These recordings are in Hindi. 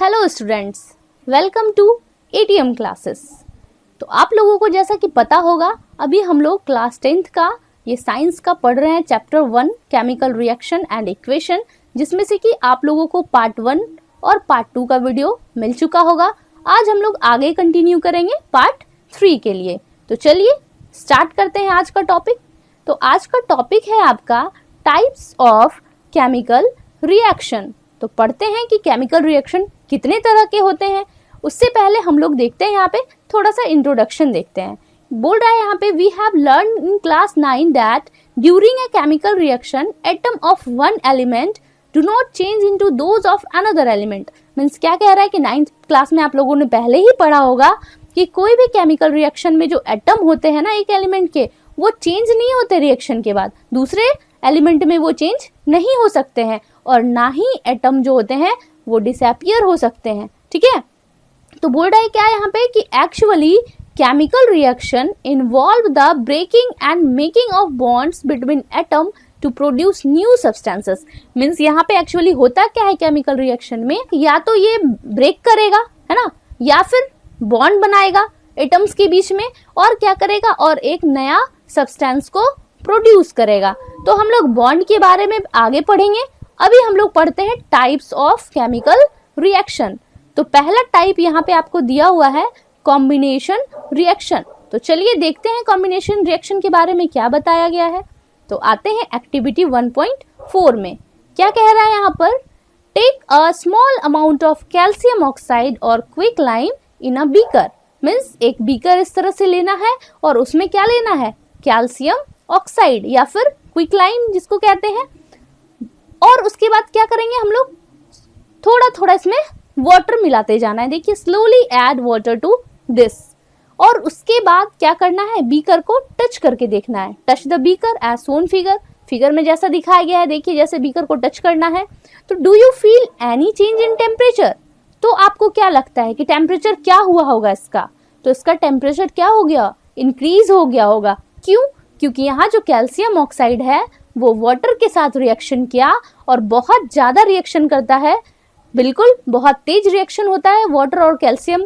Hello students, welcome to ATM classes. तो आप लोगों को जैसा कि पता होगा, अभी हम लोग क्लास 10th का ये साइंस का पढ़ रहे हैं chapter 1 chemical reaction and equation, जिसमें से कि आप लोगों को पार्ट 1 और पार्ट 2 का वीडियो मिल चुका होगा। आज हम लोग आगे कंटिन्यू करेंगे पार्ट 3 के लिए। तो चलिए स्टार्ट करते हैं आज का टॉपिक। तो आज का टॉपिक है आपका टाइप्स ऑफ केमिकल रिएक्शन। तो पढ़ते हैं कि केमिकल रिएक्शन कितने तरह के होते हैं। उससे पहले हम लोग देखते हैं यहाँ पे थोड़ा सा इंट्रोडक्शन देखते हैं। बोल रहा है यहाँ पे we have learn in class 9 that during a chemical reaction atom of one element do not change into those of another element. Means क्या कह रहा है कि 9th क्लास में आप लोगों ने पहले ही पढ़ा होगा कि कोई भी केमिकल रिएक्शन में जो एटम होते हैं ना एक एलिमेंट के, वो चेंज नहीं होते रिएक्शन के बाद, दूसरे एलिमेंट में वो चेंज नहीं हो सकते हैं, और ना ही एटम जो होते हैं वो डिसअपियर हो सकते हैं। ठीक है, तो बोल रहा है क्या यहाँ पे कि actually chemical reaction involve the breaking and making of bonds between atom to produce new substances. Means यहाँ पे एक्चुअली होता क्या है केमिकल रिएक्शन में, या तो ये ब्रेक करेगा है ना, या फिर बॉन्ड बनाएगा एटम्स के बीच में, और क्या करेगा, और एक नया सब्सटेंस को प्रोड्यूस करेगा। तो हम लोग बॉन्ड के बारे में आगे पढ़ेंगे। अभी हम लोग पढ़ते हैं टाइप्स ऑफ केमिकल रिएक्शन। तो पहला टाइप यहाँ पे आपको दिया हुआ है कॉम्बिनेशन रिएक्शन। तो चलिए देखते हैं कॉम्बिनेशन रिएक्शन के बारे में क्या बताया गया है। तो आते हैं एक्टिविटी 1.4 में। क्या कह रहा है यहाँ पर, take a small amount of calcium oxide और quicklime in a beaker. Means एक बीकर इस तरह से लेना है और उसमें क्या लेना है, कैल्शियम ऑक्साइड या फिर क्विकलाइम जिसको कहते हैं, और उसके बाद क्या करेंगे हम लोग, थोड़ा थोड़ा इसमें वाटर मिलाते जाना है। देखिए, slowly add water to this, और उसके बाद क्या करना है, बीकर को टच करके देखना है। Touch the beaker as shown figure में जैसा दिखाया गया है। देखिए, जैसे बीकर को टच करना है। तो do you feel any change in temperature. तो आपको क्या लगता है कि टेम्परेचर क्या हुआ होगा इसका, तो इसका टेम्परेचर क्या हो गया, इंक्रीज हो गया होगा। क्यों, क्योंकि यहाँ जो कैल्शियम ऑक्साइड है वो वाटर के साथ रिएक्शन किया और बहुत ज्यादा रिएक्शन करता है, बिल्कुल बहुत तेज रिएक्शन होता है वाटर और कैल्शियम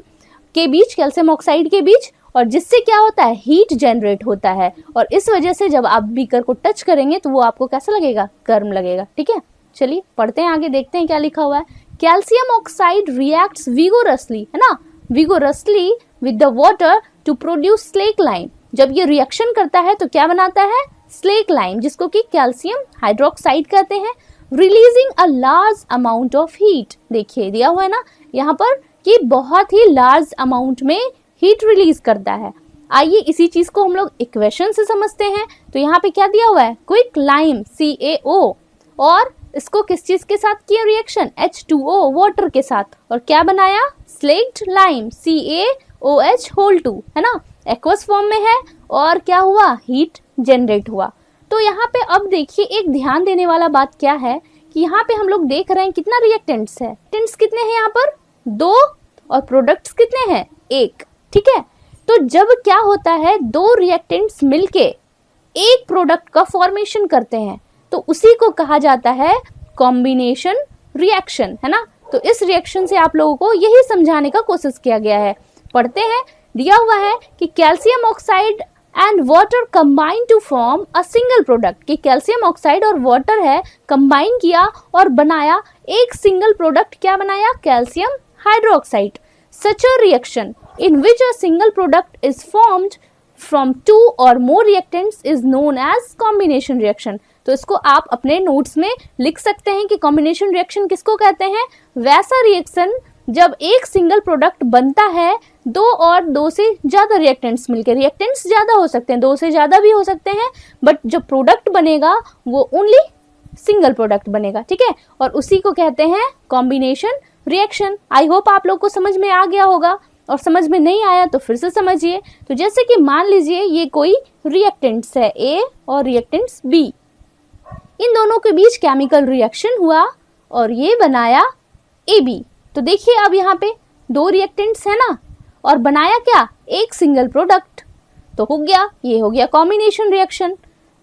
के बीच, कैल्शियम ऑक्साइड के बीच, और जिससे क्या होता है, हीट जनरेट होता है। और इस वजह से जब आप बीकर को टच करेंगे तो वो आपको कैसा लगेगा, गर्म लगेगा। ठीक है, चलिए पढ़ते हैं आगे, देखते हैं क्या लिखा हुआ है। कैल्शियम ऑक्साइड रिएक्ट्स विगोरसली, है ना, vigorously with the water to produce slake lime. जब ये रिएक्शन करता है तो क्या बनाता है, स्लेक लाइम, जिसको कि कैल्शियम हाइड्रोक्साइड कहते हैं, releasing a large amount of heat. देखिए दिया हुआ है ना यहाँ पर कि बहुत ही लार्ज अमाउंट में हीट रिलीज करता है। आइए इसी चीज को हम लोग इक्वेशन से समझते हैं। तो यहाँ पे क्या दिया हुआ है, क्विक लाइम CaO, और इसको किस चीज के साथ किया रिएक्शन, H2O वाटर के साथ, और क्या बनाया, स्लेक्ड लाइम CaOH2, है ना, एक्वस फॉर्म में है, और क्या हुआ, हीट जनरेट हुआ। तो यहाँ पे अब देखिए एक ध्यान देने वाला बात क्या है कि यहाँ पे हम लोग देख रहे हैं कितना रिएक्टेंट्स है, टेंट्स कितने हैं यहाँ पर, 2, और प्रोडक्ट्स कितने हैं, 1। ठीक है, तो जब क्या होता है, 2 रिएक्टेंट्स मिलके एक प्रोडक्ट का फॉर्मेशन करते हैं तो उसी को कहा जाता है कॉम्बिनेशन रिएक्शन, है ना। तो इस रिएक्शन से आप लोगों को यही समझाने का कोशिश किया गया है। पढ़ते हैं, दिया हुआ है कि calcium oxide and water combine to form a single product, कि कैल्शियम ऑक्साइड और वाटर है कंबाइन किया और बनाया एक सिंगल प्रोडक्ट, क्या बनाया, calcium hydroxide. Such a reaction in which a single product is formed from 2 और more reactants is known as combination reaction. तो इसको आप अपने नोट्स में लिख सकते हैं कि कॉम्बिनेशन रिएक्शन किसको कहते हैं, वैसा रिएक्शन जब एक सिंगल प्रोडक्ट बनता है 2 और 2 से ज्यादा रिएक्टेंट्स मिलकर, रिएक्टेंट्स ज्यादा हो सकते हैं, 2 से ज्यादा भी हो सकते हैं, बट जो प्रोडक्ट बनेगा वो ओनली सिंगल प्रोडक्ट बनेगा। ठीक है, और उसी को कहते हैं कॉम्बिनेशन रिएक्शन। आई होप आप लोग को समझ में आ गया होगा, और समझ में नहीं आया तो फिर से समझिए। तो जैसे कि मान लीजिए ये कोई रिएक्टेंट्स है A और रिएक्टेंट्स B, इन दोनों के बीच केमिकल रिएक्शन हुआ और ये बनाया AB। तो देखिए अब यहाँ पे 2 रिएक्टेंट्स है ना, और बनाया क्या, एक सिंगल प्रोडक्ट। तो हो गया, ये हो गया कॉम्बिनेशन रिएक्शन।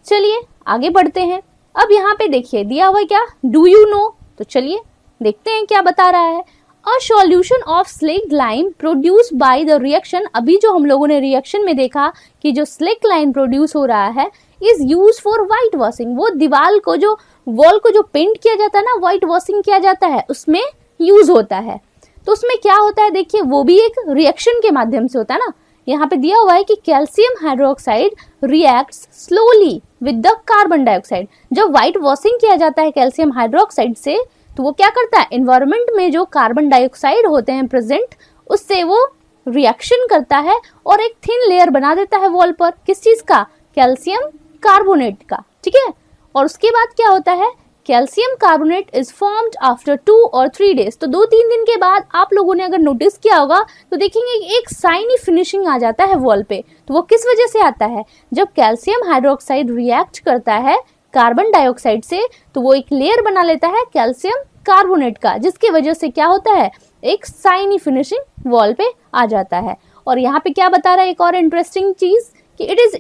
चलिए आगे बढ़ते हैं। अब यहाँ पे देखिए दिया हुआ क्या, डू यू नो। तो चलिए देखते हैं क्या बता रहा है। A solution of slaked lime produce by the reaction, अभी जो हम लोगों ने रिएक्शन में देखा कि जो स्लेक्ड लाइम प्रोड्यूस हो रहा है is use for white washing, वो दीवार को जो वॉल को जो पेंट किया जाता है ना, व्हाइट वॉशिंग किया जाता है, उसमें यूज होता है। तो उसमें क्या होता है देखिए, वो भी एक रिएक्शन के माध्यम से होता है ना। यहाँ पे दिया हुआ है कि calcium hydroxide reacts slowly with the carbon dioxide. जब व्हाइट वॉशिंग किया जाता है कैल्शियम हाइड्रोक्साइड से, तो वो क्या करता है, एनवायरमेंट में जो कार्बन डाइऑक्साइड होते हैं प्रेजेंट, उससे वो रिएक्शन करता है और एक थिन लेयर बना देता है वॉल पर, किस चीज का, कैल्शियम कार्बोनेट का, ठीक है। और उसके बाद क्या होता है, calcium carbonate is formed after 2 और 3 डेज। तो 2-3 दिन के बाद आप लोगों ने अगर नोटिस किया होगा तो देखेंगे एक शाइनी फिनिशिंग आ जाता है वॉल पे। तो वो किस वजह से आता है, जब कैल्शियम हाइड्रोक्साइड रिएक्ट करता है कार्बन डाइऑक्साइड से, तो वो एक लेयर बना लेता है कैल्शियम कार्बोनेट का, जिसकी वजह से क्या होता है, एक शाइनी फिनिशिंग वॉल पे आ जाता है। और यहाँ पे क्या बता रहा है, एक और इंटरेस्टिंग चीज कि it is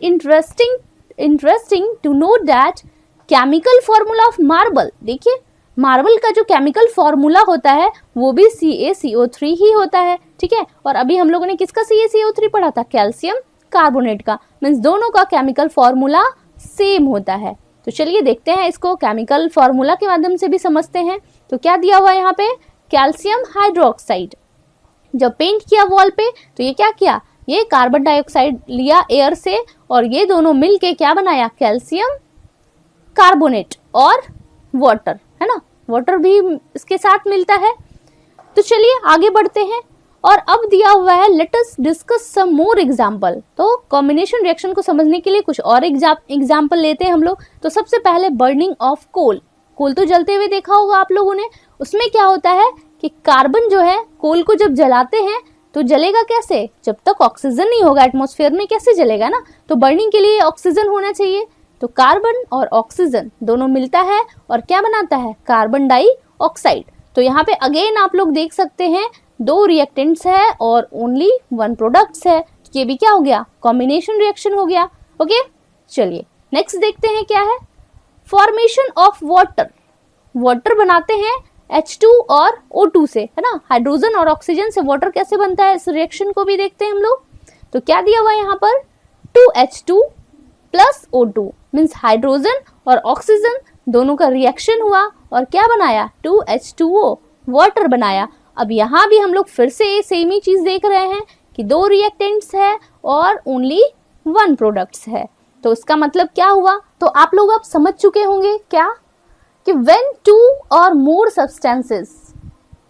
interesting to note that chemical formula of marble, देखिए मार्बल का जो केमिकल फॉर्मूला होता है वो भी CaCO3 ही होता है, ठीक है। और अभी हम लोगों ने किसका CaCO3 पढ़ा था, कैल्शियम कार्बोनेट का, मींस दोनों का केमिकल फॉर्मूला सेम होता है। तो चलिए देखते हैं इसको केमिकल फॉर्मूला के माध्यम से भी समझते हैं। तो क्या दिया हुआ है यहाँ पे, कैल्शियम हाइड्रोक्साइड जब पेंट किया वॉल पे, तो ये क्या किया, ये कार्बन डाइऑक्साइड लिया एयर से और ये दोनों मिलके क्या बनाया, कैल्शियम कार्बोनेट और वाटर, है ना, वाटर भी इसके साथ मिलता है। तो चलिए आगे बढ़ते हैं और अब दिया हुआ है let us discuss some more example. तो कॉम्बिनेशन रिएक्शन को समझने के लिए कुछ और एग्जांपल लेते हैं हम लोग। तो सबसे पहले बर्निंग ऑफ कोल, कोल तो जलते हुए देखा होगा आप लोगों ने। उसमें क्या होता है कि कार्बन जो है कोल को जब जलाते हैं तो जलेगा कैसे, जब तक ऑक्सीजन नहीं होगा एटमॉस्फेयर में कैसे जलेगा ना, तो बर्निंग के लिए ऑक्सीजन होना चाहिए। तो कार्बन और ऑक्सीजन दोनों मिलता है और क्या बनाता है, कार्बन डाइऑक्साइड। तो यहाँ पे अगेन आप लोग देख सकते हैं 2 रिएक्टेंट्स है और ओनली 1 प्रोडक्ट्स है। ये भी क्या हो गया, कॉम्बिनेशन रिएक्शन हो गया। ओके चलिए नेक्स्ट देखते हैं क्या है, फॉर्मेशन ऑफ वाटर। वाटर बनाते हैं H2 और O2 से, है ना, हाइड्रोजन और ऑक्सीजन से वाटर कैसे बनता है, इस रिएक्शन को भी देखते हैं हम लोग। तो क्या दिया हुआ है यहाँ पर, 2H2 plus O2 means hydrogen और ऑक्सीजन दोनों का रिएक्शन हुआ और क्या बनाया, 2H2O वाटर बनाया। अब यहाँ भी हम लोग फिर से सेम ही चीज देख रहे हैं कि 2 रिएक्टेंट्स है और ओनली 1 प्रोडक्ट्स है। तो इसका मतलब क्या हुआ, तो आप लोग अब समझ चुके होंगे क्या, कि when 2 or more substances,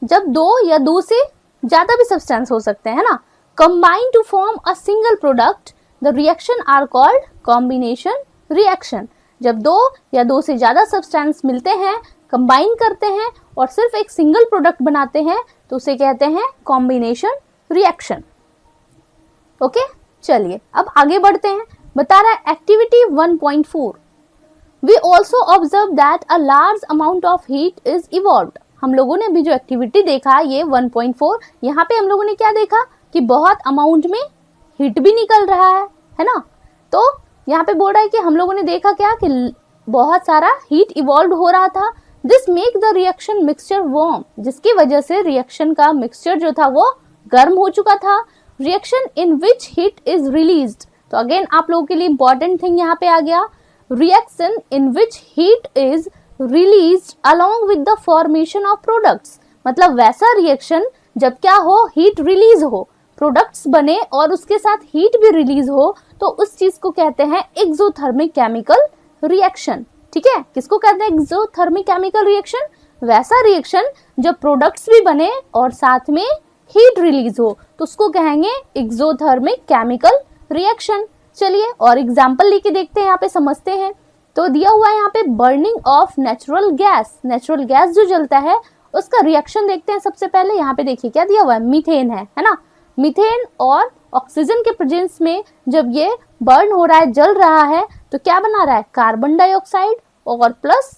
जब 2 या 2 से ज्यादा भी सब्सटेंस हो सकते हैं ना, combine to form a single product, the reaction are called combination reaction। जब 2 या 2 से ज्यादा सब्सटेंस मिलते हैं, कंबाइन करते हैं और सिर्फ एक सिंगल प्रोडक्ट बनाते हैं, तो उसे कहते हैं कॉम्बिनेशन रिएक्शन। ओके चलिए अब आगे बढ़ते हैं। बता रहा है activity 1.4, We also observe that a large amount of heat is evolved। हम लोगों ने भी जो एक्टिविटी देखा ये 1.4, यहाँ पे हम लोगों ने क्या देखा कि बहुत अमाउंट में हीट भी निकल रहा है ना। तो यहाँ पे बोल रहा है कि हम लोगों ने देखा क्या कि बहुत सारा हीट इवॉल्व हो रहा था। This make the reaction mixture warm, जिसकी वजह से रिएक्शन का मिक्सचर जो था वो गर्म हो चुका था। Reaction in which heat is released, तो अगेन आप लोगों के लिए इंपॉर्टेंट थिंग यहाँ पे आ गया, reaction in which heat is released along with the formation of products। मतलब वैसा रिएक्शन जब क्या हो, हीट रिलीज हो, प्रोडक्ट्स बने और उसके साथ हीट भी रिलीज हो, तो उस चीज को कहते हैं एक्सोथर्मिक केमिकल रिएक्शन। ठीक है, किसको कहते हैं एक्सोथर्मिक केमिकल रिएक्शन, वैसा रिएक्शन जब प्रोडक्ट्स भी बने और साथ में हीट रिलीज हो, तो उसको कहेंगे एक्सोथर्मिक केमिकल रिएक्शन। चलिए और एग्जाम्पल लेके देखते हैं, यहाँ पे समझते हैं। तो दिया हुआ है यहाँ पे burning of natural gas, natural gas जो जलता है उसका रिएक्शन देखते हैं। सबसे पहले यहाँ पे देखिए क्या दिया हुआ है, मीथेन है ना। मीथेन और ऑक्सीजन के प्रेजेंस में जब ये बर्न हो रहा है, जल रहा है, तो क्या बना रहा है, कार्बन डाइऑक्साइड और प्लस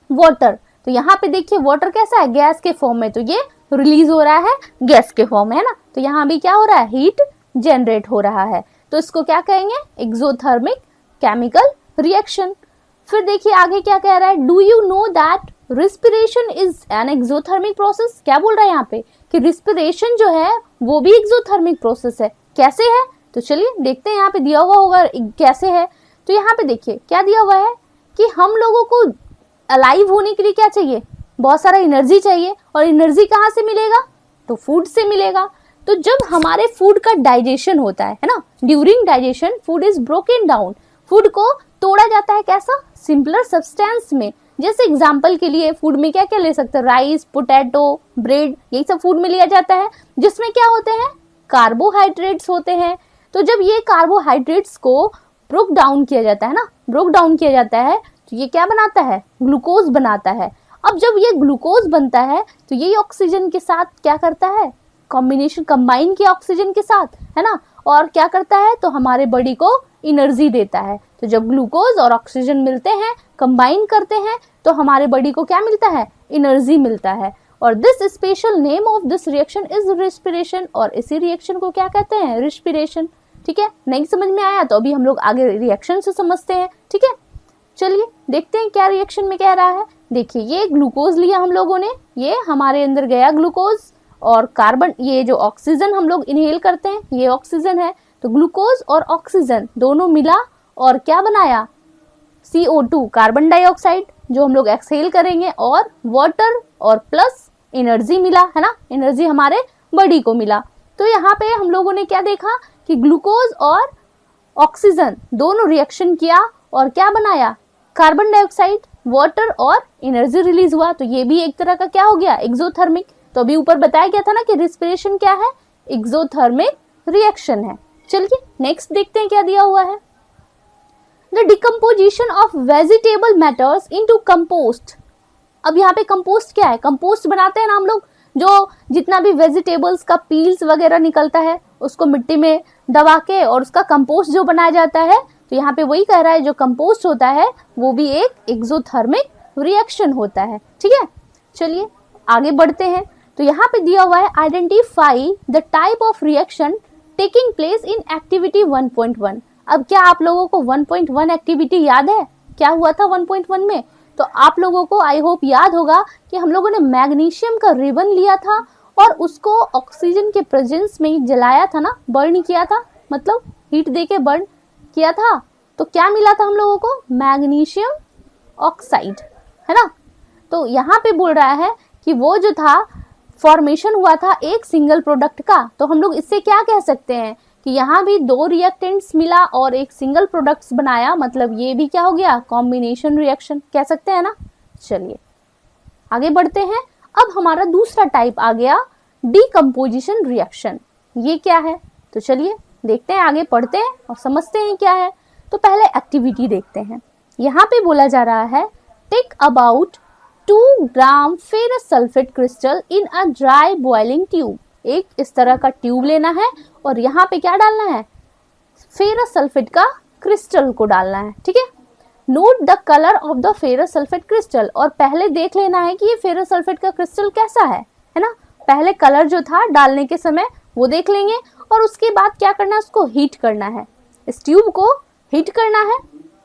वाटर। तो यहाँ पे देखिए वाटर कैसा है, गैस के फॉर्म में, तो ये रिलीज हो रहा है गैस के फॉर्म में, है ना। तो यहाँ भी क्या हो रहा है, हीट जनरेट हो रहा है, तो इसको क्या कहेंगे, एक्सोथर्मिक केमिकल रिएक्शन। फिर देखिए आगे क्या कह रहा है, do you know that respiration is an exothermic process. क्या बोल रहा है यहाँ पे कि रिस्पिरेशन जो है वो भी एक्सोथर्मिक प्रोसेस है। कैसे है तो चलिए देखते हैं, यहाँ पे दिया हुआ होगा कैसे है। तो यहाँ पे देखिए क्या दिया हुआ है कि हम लोगों को अलाइव होने के लिए क्या चाहिए, बहुत सारा एनर्जी चाहिए, और एनर्जी कहाँ से मिलेगा तो फूड से मिलेगा। तो जब हमारे फूड का डाइजेशन होता है ना, during digestion food is broken down, food को तोड़ा जाता है कैसा, सिंपलर सब्सटेंस में। जैसे एग्जांपल के लिए फूड में क्या क्या ले सकते हैं, राइस, पोटैटो, ब्रेड, यही सब फूड में लिया जाता है, जिसमें क्या होते हैं, कार्बोहाइड्रेट्स होते हैं। तो जब ये कार्बोहाइड्रेट्स को ब्रोक डाउन किया जाता है ना, ब्रोक डाउन किया जाता है तो ये क्या बनाता है, ग्लूकोज बनाता है। अब जब ये ग्लूकोज बनता है तो ये ऑक्सीजन के साथ क्या करता है, कॉम्बिनेशन, कंबाइन किया ऑक्सीजन के साथ, है ना, और क्या करता है तो हमारे बॉडी को एनर्जी देता है। तो जब ग्लूकोज और ऑक्सीजन मिलते हैं, कंबाइन करते हैं, तो हमारे बॉडी को क्या मिलता है, एनर्जी मिलता है। और this special name of this reaction is respiration, और इसी रिएक्शन को क्या कहते हैं, रिस्पिरेशन। ठीक है, नहीं समझ में आया तो अभी हम लोग आगे रिएक्शन से समझते हैं। ठीक है, चलिए देखते हैं क्या रिएक्शन में कह रहा है। देखिए ये ग्लूकोज लिया हम लोगों ने, ये हमारे अंदर गया ग्लूकोज, और कार्बन, ये जो ऑक्सीजन हम लोग इनहेल करते हैं ये ऑक्सीजन है। तो ग्लूकोज और ऑक्सीजन दोनों मिला और क्या बनाया, CO2 कार्बन डाइऑक्साइड, जो हम लोग एक्सहेल करेंगे, और वाटर और प्लस एनर्जी मिला, है ना, एनर्जी हमारे बॉडी को मिला। तो यहाँ पे हम लोगों ने क्या देखा कि ग्लूकोज और ऑक्सीजन दोनों रिएक्शन किया और क्या बनाया, कार्बन डाइऑक्साइड, वाटर और एनर्जी रिलीज हुआ। तो ये भी एक तरह का क्या हो गया, एक्सोथर्मिक। तो अभी ऊपर बताया गया था ना कि रिस्पिरेशन क्या है, एक्सोथर्मिक रिएक्शन है। चलिए नेक्स्ट देखते हैं क्या दिया हुआ है। The decomposition of vegetable matters into compost. अब यहाँ पे कंपोस्ट क्या है, कंपोस्ट बनाते हैं ना हम लोग, जो जितना भी वेजिटेबल्स का पील्स वगैरह निकलता है उसको मिट्टी में दबा के और उसका कंपोस्ट जो बनाया जाता है। तो यहाँ पे वही कह रहा है, जो कंपोस्ट होता है वो भी एक एक्सोथर्मिक रिएक्शन होता है। ठीक है, चलिए आगे बढ़ते हैं। तो यहाँ पे दिया हुआ है, identify the type of reaction taking place in activity 1.1। अब क्या आप लोगों को 1.1 एक्टिविटी याद है, क्या हुआ था 1.1 में? तो आप लोगों को आई होप याद होगा कि हम लोगों ने मैग्नीशियम का रिबन लिया था और उसको ऑक्सीजन के प्रेजेंस में जलाया था ना, बर्न किया था, मतलब हीट देके बर्न किया था। तो क्या मिला था हम लोगों को, मैग्नीशियम ऑक्साइड, है ना। तो यहाँ पे बोल रहा है कि वो जो था फॉर्मेशन हुआ था एक सिंगल प्रोडक्ट का। तो हम लोग इससे क्या कह सकते हैं कि यहाँ भी दो रिएक्टेंट्स मिला और एक सिंगल प्रोडक्ट्स बनाया, मतलब ये भी क्या हो गया, कॉम्बिनेशन रिएक्शन कह सकते हैं ना। चलिए आगे बढ़ते हैं। अब हमारा दूसरा टाइप आ गया, डीकम्पोजिशन रिएक्शन। ये क्या है तो चलिए देखते हैं, आगे पढ़ते हैं और समझते हैं क्या है। तो पहले एक्टिविटी देखते हैं। यहाँ पे बोला जा रहा है, take about 2 gram ferrous sulphate crystal in a dry boiling tube. एक इस तरह का ट्यूब लेना है और यहाँ पे क्या डालना है, फेरस सल्फेट का क्रिस्टल को डालना है। ठीक है, note the colour of the ferrous sulphate crystal, और पहले देख लेना है कि ये फेरस सल्फेट का क्रिस्टल कैसा है ना। पहले कलर जो था डालने के समय वो देख लेंगे, और उसके बाद क्या करना है, उसको हीट करना है, इस ट्यूब को हीट करना है,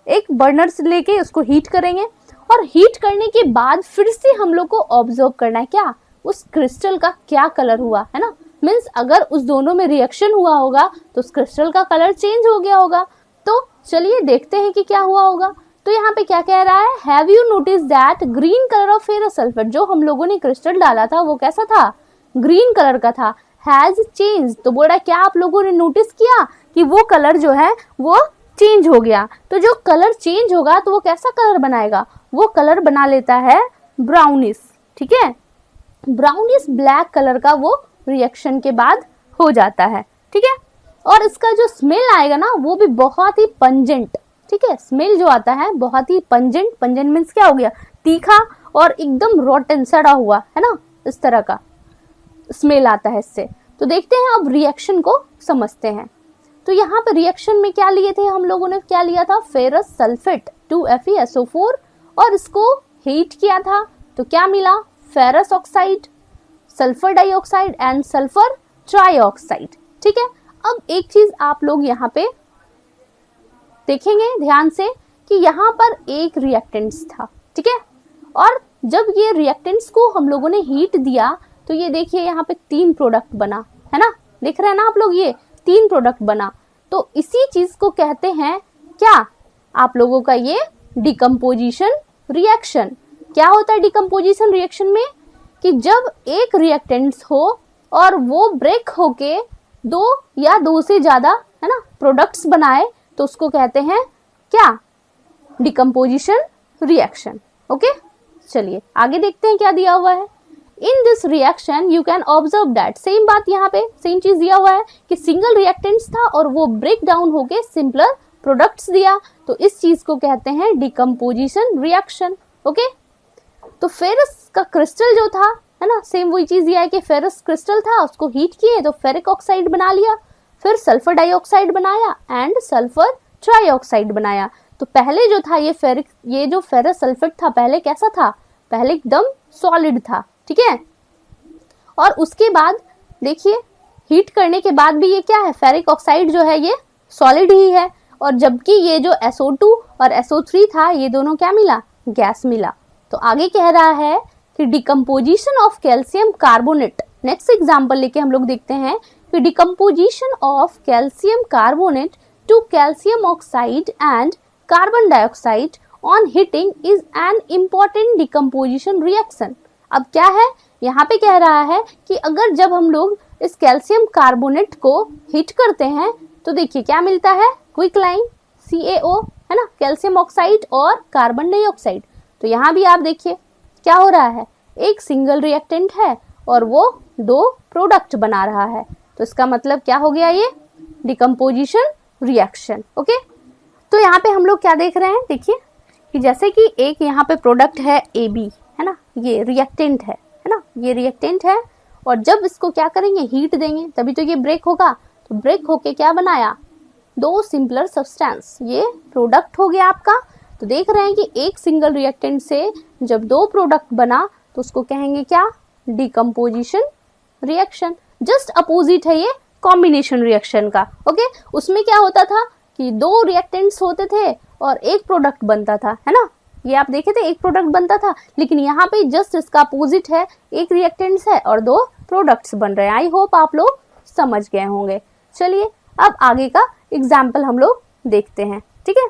एक बर्नर से लेके उसको हीट करेंगे, और हीट करने के बाद फिर से हम लोग को ऑब्जर्व करना है क्या, उस क्रिस्टल का क्या कलर हुआ, है ना। मीन्स अगर उस दोनों में रिएक्शन हुआ होगा तो उस क्रिस्टल का कलर चेंज हो गया होगा। तो चलिए देखते हैं कि क्या हुआ होगा। तो यहाँ पे क्या कह रहा है, have you notice that green colour of ferrous sulphate, जो हम लोगों ने क्रिस्टल डाला था वो कैसा था, ग्रीन कलर का था, हैज चेंज। तो बोल रहा है क्या आप लोगों ने नोटिस किया कि वो कलर जो है वो चेंज हो गया। तो जो कलर चेंज होगा तो वो कैसा कलर बनाएगा, वो कलर बना लेता है ब्राउनिश। ठीक है, ब्राउनिश ब्लैक कलर का वो रिएक्शन के बाद हो जाता है। ठीक है, और इसका जो स्मेल आएगा ना वो भी बहुत ही पंजेंट। ठीक है, स्मेल जो आता है बहुत ही पंजेंट, पंजेंट मीन्स क्या हो गया, तीखा और एकदम रोटन, सड़ा हुआ, है ना, इस तरह का स्मेल आता है इससे। तो देखते हैं अब रिएक्शन को समझते हैं। तो यहाँ पे रिएक्शन में क्या लिए थे हम लोगों ने, क्या लिया था, फेरस सल्फेट 2FeSO4, और इसको हीट किया था तो क्या मिला, ferrous oxide, sulphur dioxide and sulphur trioxide. ठीक है, अब एक चीज आप लोग यहाँ पे देखेंगे ध्यान से कि यहाँ पर एक रिएक्टेंट्स था, ठीक है, और जब ये रिएक्टेंट्स को हम लोगों ने हीट दिया तो ये देखिए यहाँ पे 3 प्रोडक्ट बना, है ना, देख रहे हैं ना आप लोग, ये 3 प्रोडक्ट बना। तो इसी चीज को कहते हैं क्या आप लोगों का ये डिकम्पोजिशन रिएक्शन। क्या होता है डिकम्पोजिशन रिएक्शन में कि जब एक रिएक्टेंट्स हो और वो ब्रेक होके 2 या 2 से ज्यादा, है ना, प्रोडक्ट्स बनाए तो उसको कहते हैं क्या, डिकम्पोजिशन रिएक्शन। ओके, चलिए आगे देखते हैं क्या दिया हुआ है। In this reaction you can observe that, same बात यहाँ पे सेम चीज दिया हुआ है कि सिंगल रिएक्टेंट्स था और वो ब्रेक डाउन होके सिंपलर प्रोडक्ट्स दिया, तो इस चीज को कहते हैं डिकम्पोजिशन रिएक्शन। ओके, तो फेरस का क्रिस्टल जो था, है ना, सेम वही चीज दिया है कि फेरस क्रिस्टल था, उसको हीट किए तो फेरिक ऑक्साइड बना लिया, फिर सल्फर डाइऑक्साइड बनाया एंड सल्फर ट्राइऑक्साइड बनाया। तो पहले जो था ये जो फेरस सल्फेट था पहले कैसा था, पहले एकदम सॉलिड था, ठीक है। और उसके बाद देखिए हीट करने के बाद भी ये क्या है, फेरिक ऑक्साइड जो है ये सॉलिड ही है, और जबकि ये जो SO2 और SO3 था ये दोनों क्या मिला, गैस मिला। तो आगे कह रहा है कि decomposition of calcium carbonate, next example लेके हम लोग देखते हैं कि decomposition of calcium carbonate to calcium oxide and carbon dioxide on heating is an important decomposition reaction. अब क्या है, यहाँ पे कह रहा है कि अगर जब हम लोग इस कैल्शियम कार्बोनेट को हीट करते हैं तो देखिए क्या मिलता है, क्विकलाइन CaO, है ना, कैल्शियम ऑक्साइड और कार्बन डाइऑक्साइड। तो यहाँ भी आप देखिए क्या हो रहा है, एक सिंगल रिएक्टेंट है और वो 2 प्रोडक्ट बना रहा है, तो इसका मतलब क्या हो गया, ये डिकम्पोजिशन रिएक्शन। ओके, तो यहाँ पे हम लोग क्या देख रहे हैं, देखिए कि जैसे कि एक यहाँ पे प्रोडक्ट है AB, है ना, ये रिएक्टेंट है ना, ये रिएक्टेंट है, और जब इसको क्या करेंगे, हीट देंगे तभी तो ये ब्रेक होगा। तो ब्रेक होके क्या बनाया, 2 सिंपलर सब्सटेंस, ये प्रोडक्ट हो गया आपका। तो देख रहे हैं कि एक सिंगल रिएक्टेंट से जब 2 प्रोडक्ट बना तो उसको कहेंगे क्या, डिकम्पोजिशन रिएक्शन। जस्ट अपोजिट है ये कॉम्बिनेशन रिएक्शन का। ओके, उसमें क्या होता था कि 2 रिएक्टेंट्स होते थे और एक प्रोडक्ट बनता था, है ना, ये आप देखे थे एक प्रोडक्ट बनता था, लेकिन यहाँ पे जस्ट इसका अपोजिट है, एक रिएक्टेंट्स है और 2 प्रोडक्ट्स बन रहे हैं। आई होप आप लोग समझ गए होंगे। चलिए अब आगे का एग्जाम्पल हम लोग देखते हैं, ठीक है।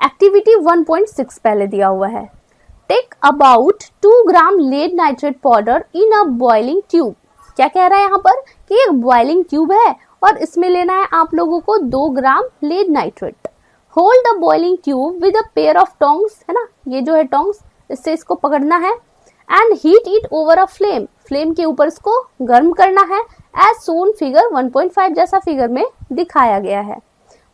एक्टिविटी 1.6 पहले दिया हुआ है, take about 2 gram lead nitrate powder in a boiling tube. क्या कह रहा है यहाँ पर कि एक बॉइलिंग ट्यूब है और इसमें लेना है आप लोगों को 2 gram lead nitrate. Hold the boiling tube with a pair of tongs, है ना, ये जो है टोंग्स, इससे इसको पकड़ना है, and heat it over a flame, flame के ऊपर इसको गर्म करना है, एज सोन फिगर 1.5 जैसा फिगर में दिखाया गया है।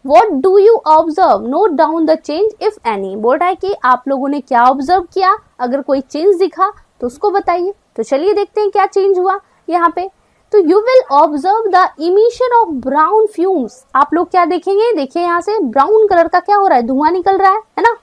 What do you observe? Note down the change if any. बोल रहा है कि आप लोगों ने क्या ऑब्जर्व किया, अगर कोई चेंज दिखा तो उसको बताइए। तो चलिए देखते हैं क्या चेंज हुआ यहाँ पे। तो you will observe the emission of brown fumes. आप लोग क्या देखेंगे, देखिए यहाँ से ब्राउन कलर का क्या हो रहा है, धुआं निकल रहा है ना।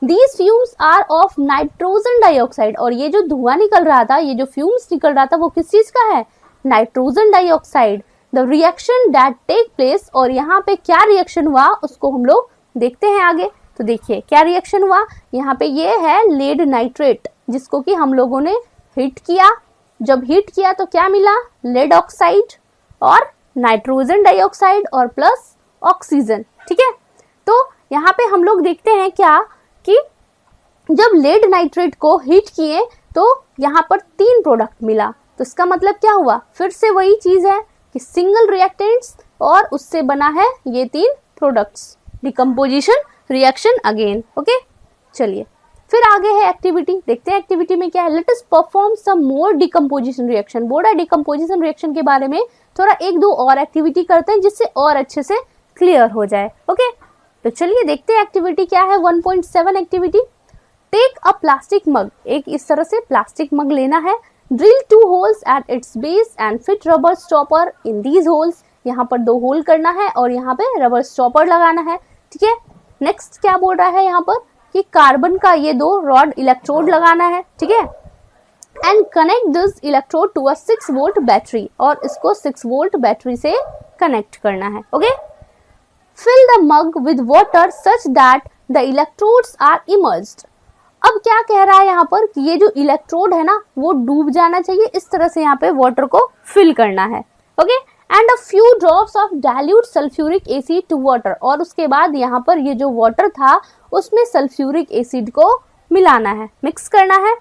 These fumes are of nitrogen dioxide, और ये जो धुआं निकल रहा था, ये जो फ्यूम्स निकल रहा था वो किस चीज का है, nitrogen dioxide. The reaction that take place, और यहाँ पे क्या रिएक्शन हुआ उसको हम लोग देखते हैं आगे। तो देखिए क्या रिएक्शन हुआ, यहाँ पे ये है लेड नाइट्रेट, जिसको कि हम लोगों ने हीट किया। जब हीट किया तो क्या मिला, लेड ऑक्साइड और नाइट्रोजन डाइऑक्साइड और प्लस ऑक्सीजन, ठीक है। तो यहाँ पे हम लोग देखते हैं क्या कि जब लेड नाइट्रेट को हीट किए तो यहाँ पर 3 प्रोडक्ट मिला। तो इसका मतलब क्या हुआ, फिर से वही चीज है कि सिंगल रिएक्टेंट्स और उससे बना है ये 3 products, decomposition reaction again. Okay, चलिए फिर आगे है एक्टिविटी, देखते हैं एक्टिविटी में क्या है। लेट अस परफॉर्म सम मोर डिकम्पोजिशन रिएक्शन। बोल रहा है डिकम्पोजिशन रिएक्शन के बारे में थोड़ा 1-2 और एक्टिविटी करते हैं जिससे और अच्छे से क्लियर हो जाए। ओके, तो चलिए देखते हैं एक्टिविटी क्या है। 1.7 एक्टिविटी, टेक अ प्लास्टिक मग। एक इस तरह से प्लास्टिक मग लेना है, drill 2 holes at its base and fit rubber stopper in these holes. यहाँ पर 2 होल करना है और यहाँ पे रबर स्टॉपर लगाना है, ठीक है। नेक्स्ट क्या बोल रहा है यहाँ पर कि कार्बन का ये 2 रॉड इलेक्ट्रोड लगाना है, ठीक है, and connect this electrode to a 6 volt battery, और इसको 6 वोल्ट बैटरी से कनेक्ट करना है। Okay, fill the mug with water such that the electrodes are immersed. अब क्या कह रहा है यहाँ पर कि ये जो इलेक्ट्रोड है ना वो डूब जाना चाहिए, इस तरह से यहाँ पे वाटर को फिल करना है। Okay, and a few drops of dilute sulphuric acid to water, और उसके बाद यहाँ पर ये जो वाटर था उसमें सल्फ्यूरिक एसिड को मिलाना है, मिक्स करना है।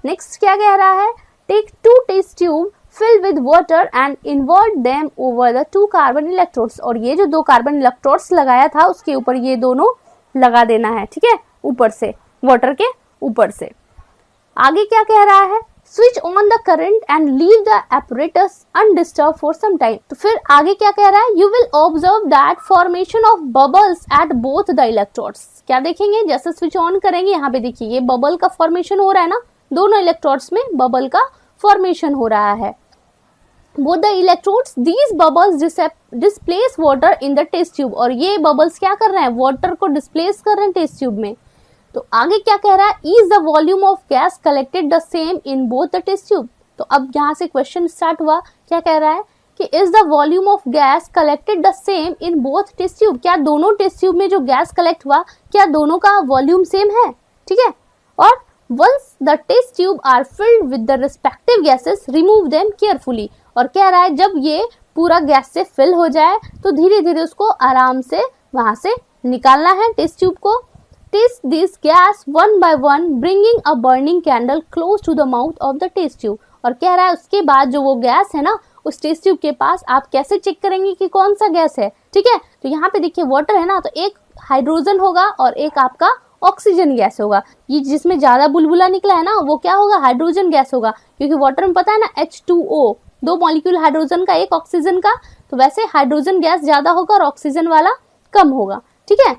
नेक्स्ट क्या कह रहा है, take 2 test tube fill with water and invert them over the 2 carbon electrodes, और ये जो 2 कार्बन इलेक्ट्रोड्स लगाया था उसके ऊपर ये दोनों लगा देना है, ठीक है, ऊपर से, वाटर के ऊपर से। आगे क्या कह रहा है, switch on the current and leave the apparatus undisturbed for some time। तो फिर आगे क्या कह रहा है, you will observe that formation of bubbles at both the electrodes. क्या देखेंगे, जैसे स्विच ऑन करेंगे यहाँ पे देखिए ये बबल का फॉर्मेशन हो रहा है ना, दोनों इलेक्ट्रोड्स में बबल का फॉर्मेशन हो रहा है। Both the electrodes, these bubbles displace water in the test tube, और ये bubbles क्या कर रहे हैं, water को displace कर रहे हैं टेस्ट ट्यूब में। तो आगे क्या कह रहा है, is the volume of gas collected the same in both the test tube। तो अब यहाँ से क्वेश्चन स्टार्ट हुआ, क्या कह रहा है कि is the volume of gas collected the same in both test tube, क्या दोनों टेस्ट ट्यूब में जो गैस कलेक्ट हुआ क्या दोनों का वॉल्यूम सेम है, ठीक है। और once the test tube are filled with the respective gases, remove them carefully, और कह रहा है जब ये पूरा गैस से फिल हो जाए तो धीरे धीरे उसको आराम से वहां से निकालना है टेस्ट ट्यूब को। Test this gas one by one, bringing a burning candle close to the mouth of the test tube, और कह रहा है उसके बाद जो वो गैस है ना उस टेस्ट ट्यूब के पास आप कैसे चेक करेंगे कि कौन सा गैस है, ठीक है। तो यहाँ पे देखिए वाटर है ना, तो एक हाइड्रोजन होगा और एक आपका ऑक्सीजन गैस होगा। ये जिसमें ज्यादा बुलबुला निकला है ना वो क्या होगा, हाइड्रोजन गैस होगा, क्योंकि वाटर में पता है ना H2O, 2 मॉलिक्यूल हाइड्रोजन का एक ऑक्सीजन का, तो वैसे हाइड्रोजन गैस ज्यादा होगा और ऑक्सीजन वाला कम होगा, ठीक है।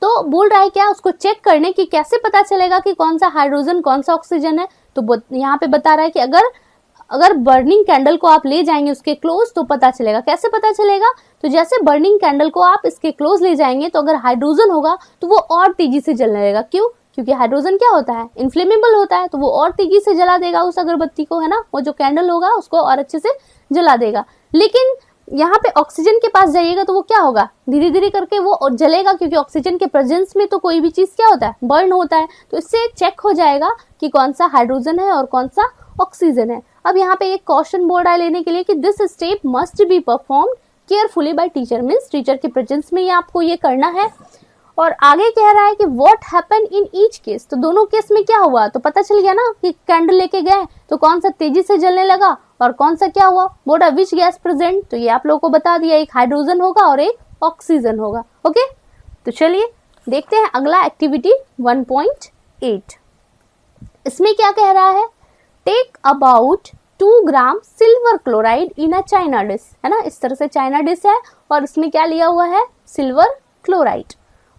तो बोल रहा है क्या, उसको चेक करने की कैसे पता चलेगा कि कौन सा हाइड्रोजन कौन सा ऑक्सीजन है। तो यहाँ पे बता रहा है कि अगर बर्निंग कैंडल को आप ले जाएंगे उसके क्लोज तो पता चलेगा। कैसे पता चलेगा, तो जैसे बर्निंग कैंडल को आप इसके क्लोज ले जाएंगे तो अगर हाइड्रोजन होगा तो वो और तेजी से जलने लगेगा। क्यों, क्योंकि हाइड्रोजन क्या होता है, इन्फ्लेमेबल होता है, तो वो और तेजी से जला देगा उस अगरबत्ती को, है ना, वो जो कैंडल होगा उसको और अच्छे से जला देगा। लेकिन यहाँ पे ऑक्सीजन के पास जाइएगा तो वो क्या होगा, धीरे धीरे करके वो जलेगा, क्योंकि ऑक्सीजन के प्रेजेंस में तो कोई भी चीज क्या होता है, बर्न होता है। तो इससे चेक हो जाएगा कि कौन सा हाइड्रोजन है और कौन सा ऑक्सीजन है। अब यहाँ पे एक क्वेश्चन बोल रहा है लेने के लिए कि this step must be performed carefully by teacher, means teacher के प्रेजेंस में ही आपको ये करना है। और आगे कह रहा है कि what happen in each case, तो दोनों केस में क्या हुआ, तो पता चल गया ना कि कैंडल लेके गए तो कौन सा तेजी से जलने लगा और कौन सा क्या हुआ, what are which gas present, तो ये आप लोगों को बता दिया, एक हाइड्रोजन होगा और एक ऑक्सीजन होगा। ओके, तो चलिए देखते हैं अगला एक्टिविटी 1.8। इसमें क्या कह रहा है, take about 2 gram silver chloride in a china dish, है ना, इस तरह से चाइना डिश है और इसमें क्या लिया हुआ है, silver chloride.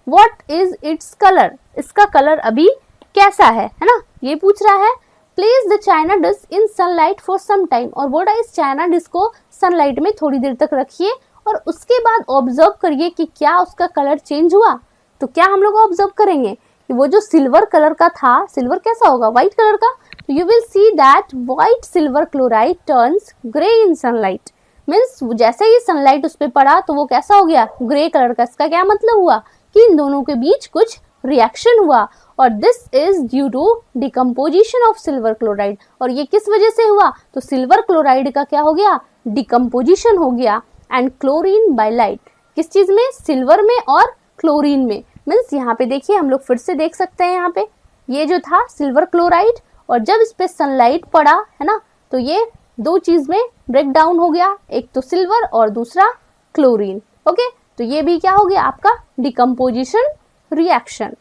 What is its colour, इसका कलर अभी कैसा है ना, ये पूछ रहा है। Place the china dish in sunlight for some time, और बोला इस चाइना डिश को सनलाइट में थोड़ी देर तक रखिए और उसके बाद ऑब्जर्व करिए कि क्या उसका कलर चेंज हुआ। तो क्या हम लोग ऑब्जर्व करेंगे कि वो जो सिल्वर कलर का था, सिल्वर कैसा होगा, व्हाइट कलर का, तो you will see that white silver chloride turns grey in sunlight, means जैसे ही सनलाइट उस पर पड़ा तो वो कैसा हो गया, ग्रे कलर का। इसका क्या मतलब हुआ कि इन दोनों के बीच कुछ रिएक्शन हुआ, और this is due to decomposition of silver chloride. और ये किस वजह से हुआ, तो सिल्वर क्लोराइड का क्या हो गया, डिकम्पोजिशन हो गया। एंड क्लोरीन बाय लाइट, किस चीज में, सिल्वर में और क्लोरीन में, मीन्स यहाँ पे देखिए हम लोग फिर से देख सकते हैं, यहाँ पे ये जो था सिल्वर क्लोराइड, और जब इस पे सनलाइट पड़ा है ना तो ये 2 चीज में ब्रेक डाउन हो गया, एक तो सिल्वर और दूसरा क्लोरीन। ओके, तो ये भी क्या हो गया आपका डिकम्पोजिशन रिएक्शन।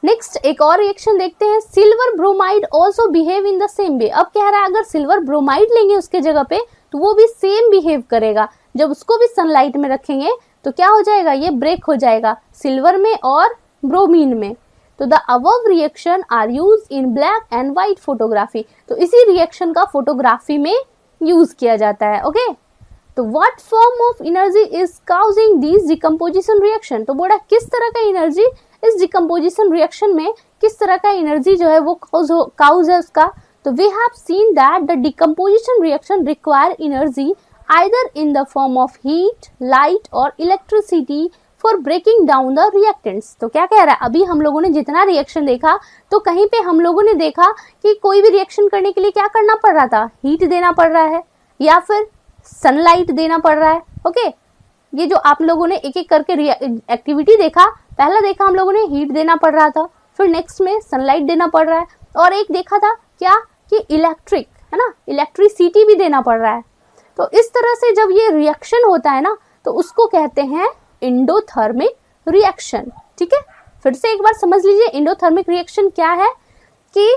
नेक्स्ट एक और रिएक्शन देखते हैं, silver bromide also behave in the same way. अब कह रहा है अगर सिल्वर ब्रोमाइड लेंगे उसके जगह पे तो वो भी सेम बिहेव करेगा, जब उसको भी सनलाइट में रखेंगे तो क्या हो जाएगा, ये ब्रेक हो जाएगा सिल्वर में और ब्रोमीन में। तो the above reaction are use in black and white photography, तो इसी रिएक्शन का फोटोग्राफी में यूज किया जाता है। ओके, तो what form of energy is causing this decomposition reaction, तो बोला किस तरह का एनर्जी इस डिकम्पोजिशन रिएक्शन में, किस तरह का एनर्जी जो है वो काउज है उसका। तो we have seen that the decomposition reaction require energy either in the form of heat, light or electricity for breaking down the reactants. तो क्या कह रहा है, अभी हम लोगों ने जितना रिएक्शन देखा तो कहीं पे हम लोगों ने देखा कि कोई भी रिएक्शन करने के लिए क्या करना पड़ रहा था, हीट देना पड़ रहा है या फिर सनलाइट देना पड़ रहा है। ओके, ये जो आप लोगों ने एक एक करके एक्टिविटी देखा, पहला देखा हम लोगों ने हीट देना पड़ रहा था, फिर नेक्स्ट में सनलाइट देना पड़ रहा है, और एक देखा था क्या कि इलेक्ट्रिक, है ना, इलेक्ट्रिसिटी भी देना पड़ रहा है। तो इस तरह से जब ये रिएक्शन होता है ना तो उसको कहते हैं एंडोथर्मिक रिएक्शन। ठीक है, फिर से एक बार समझ लीजिए एंडोथर्मिक रिएक्शन क्या है कि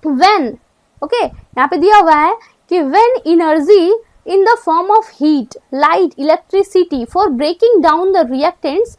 व्हेन, ओके, यहाँ पे दिया हुआ है कि when energy in the form of heat, light, electricity for breaking down the reactants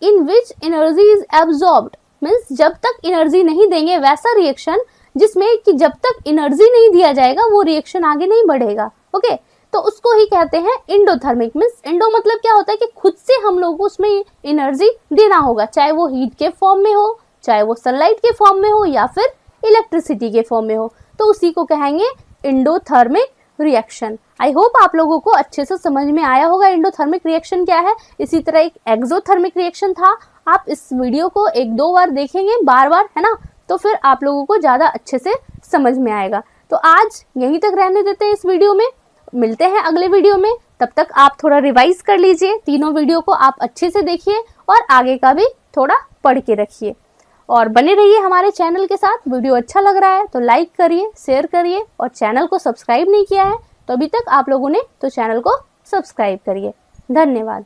in which energy is absorbed, means जब तक एनर्जी नहीं देंगे वैसा रिएक्शन जिसमें कि जब तक एनर्जी नहीं दिया जाएगा वो रिएक्शन आगे नहीं बढ़ेगा। ओके, तो उसको ही कहते हैं एंडोथर्मिक। मीन्स एंडो मतलब क्या होता है कि खुद से हम लोग को उसमें एनर्जी देना होगा, चाहे वो हीट के फॉर्म में हो, चाहे वो सनलाइट के फॉर्म में हो या फिर इलेक्ट्रिसिटी के फॉर्म में हो, तो उसी को कहेंगे एंडोथर्मिक रिएक्शन। आई होप आप लोगों को अच्छे से समझ में आया होगा एंडोथर्मिक रिएक्शन क्या है। इसी तरह एक एक्सोथर्मिक रिएक्शन था, आप इस वीडियो को एक दो बार देखेंगे बार बार, है ना, तो फिर आप लोगों को ज्यादा अच्छे से समझ में आएगा। तो आज यहीं तक रहने देते हैं इस वीडियो में, मिलते हैं अगले वीडियो में। तब तक आप थोड़ा रिवाइज कर लीजिए, तीनों वीडियो को आप अच्छे से देखिए और आगे का भी थोड़ा पढ़ के रखिए और बने रहिए हमारे चैनल के साथ। वीडियो अच्छा लग रहा है तो लाइक करिए, शेयर करिए, और चैनल को सब्सक्राइब नहीं किया है तो अभी तक आप लोगों ने तो चैनल को सब्सक्राइब करिए। धन्यवाद।